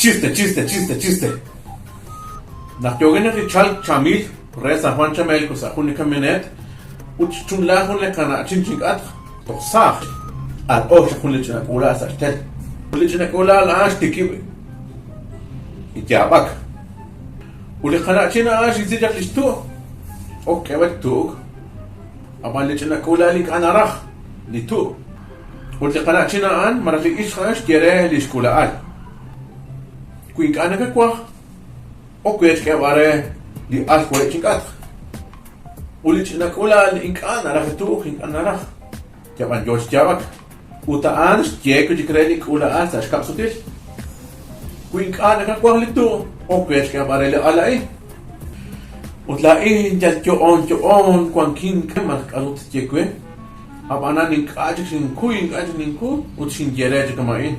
Chiste. Nachjogene Richal Chamil, Reza Juan Chamel, Kusahuni Kamenet, Uchchunlahun le Kana Chinchingat, Tosach, at Osha Hulichinakula Sashtet, Hulichinakula Lash Tiki, Ijabak, Ulikanachina Ash is it at least two? Okay, what took? Amalichinakula Lik Anarach, the two. Ulikanachina An, Marati Ishash, Gere, Lishkula Al. Quick Anakakwa. Okwes que vare di asque chingat. Ulich na kula inkan ara tu inkan ara. Ya van George Javak. Uta ans jeko di kredi kula as as kapsutil. Inkan ka kwa litu. Okwes que vare le alai. Utla in jo on kwan king kemal kalut jekwe. Abana nin kajin kuin kajin ku utsin jere jekamain.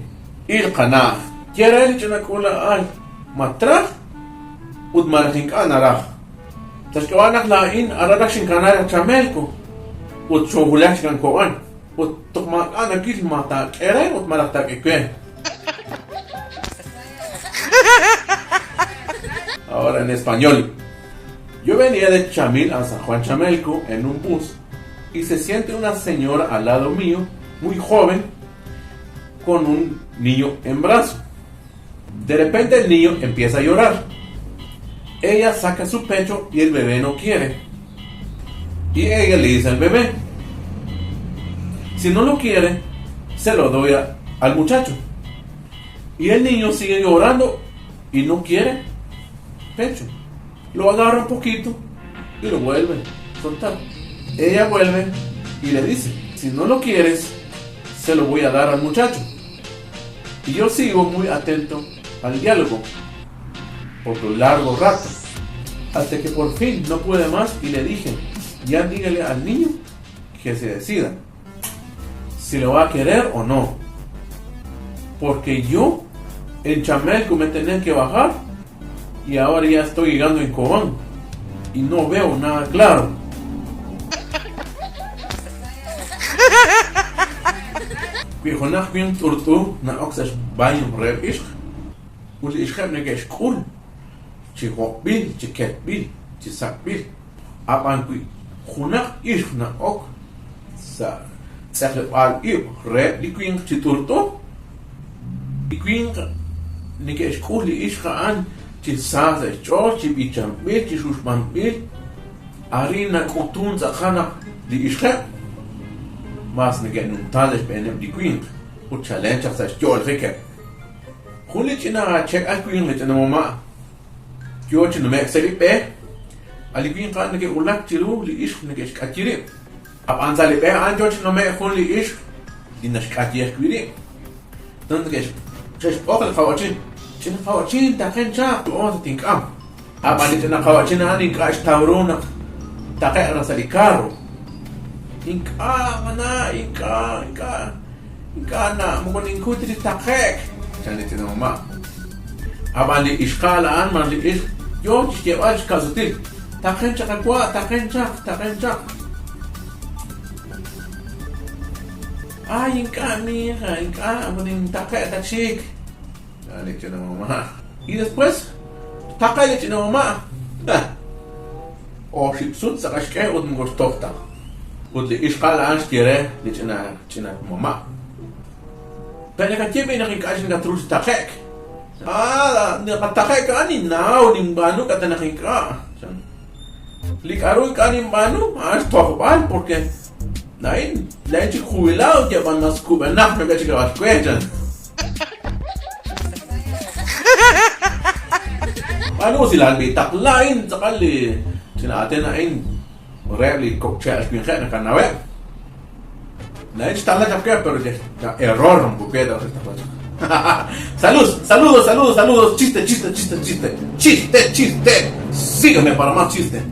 Il qana. Jere jena kula al matra. Ud marachin kanarach. Tashkawanak lain aradashin kanara chamelko. Ud chohulash kan koan. Ud tokma anakil mata kere ud maraktak ekwen. Ahora en español. Yo venía de Chamil a San Juan Chamelco en un bus y se siente una señora al lado mío, muy joven, con un niño en brazo. De repente el niño empieza a llorar. Ella saca su pecho y el bebé no quiere. Y ella le dice al bebé, si no lo quiere, se lo doy al muchacho. Y el niño sigue llorando y no quiere pecho. Lo agarra un poquito y lo vuelve a soltar. Ella vuelve y le dice, si no lo quieres, se lo voy a dar al muchacho. Y yo sigo muy atento al diálogo por un largo rato, hasta que por fin no pude más y le dije, ya dígale al niño que se decida si lo va a querer o no, porque yo en Chamelco me tenía que bajar y ahora ya estoy llegando en Cobán y no veo nada claro. Bijonach bien turtu na oxas baño rebish ul ishkhabne gesh cool Chihobil, Chiketbil, Chisakbil, Abanqui, Hunak Ishna Ok, Saklebal Ib, Red, Liquing Chiturto, Liquing Nikesh Kuli Ishkaan, Chisaza, George, Bichambil, Chishushmanbil, Arina Kutun Zakana, the Ishkab, Mas Nigan Talish Benem, Liquing, who challenge us as George Ricket. Hulichina check Aquin with an Moma. Yo no me salipe alipin kan ke ulak tiru li ish ne ke skatiri ab an salipe an jo no me khon li ish din skatiri kwiri dan ke ches okal khawachin chin khawachin ta kan cha on think am ab an tin khawachin ani ka stawrona ta ka rasali carro inka mana inka na mo kon inkutri ta khek chani tin mama Abani ishkala an man li ish yo chikewa ishkazutil takhencha kakwa takhencha inka mija inka abonin takhe tachik le chena mamá y después takhe le chena mamá o shipsut sakashke od mgostokta od li ishkala an shkire le chena mamá pero que tiene na kikashin gatrus takhek nakatake ka ni now nimbano ka tanakika. Likaroy ka nimbano, tokbal porque lain chico jubilado ya van nas kubanak na gachi ka kwetjan. Ano sila bitak lain sakali sinaate na in rarely cocktails bin kaya na kanawe. Lain stala tapke pero ya error ng bukeda sa tapos. Saludos, chiste. Sígueme para más chiste.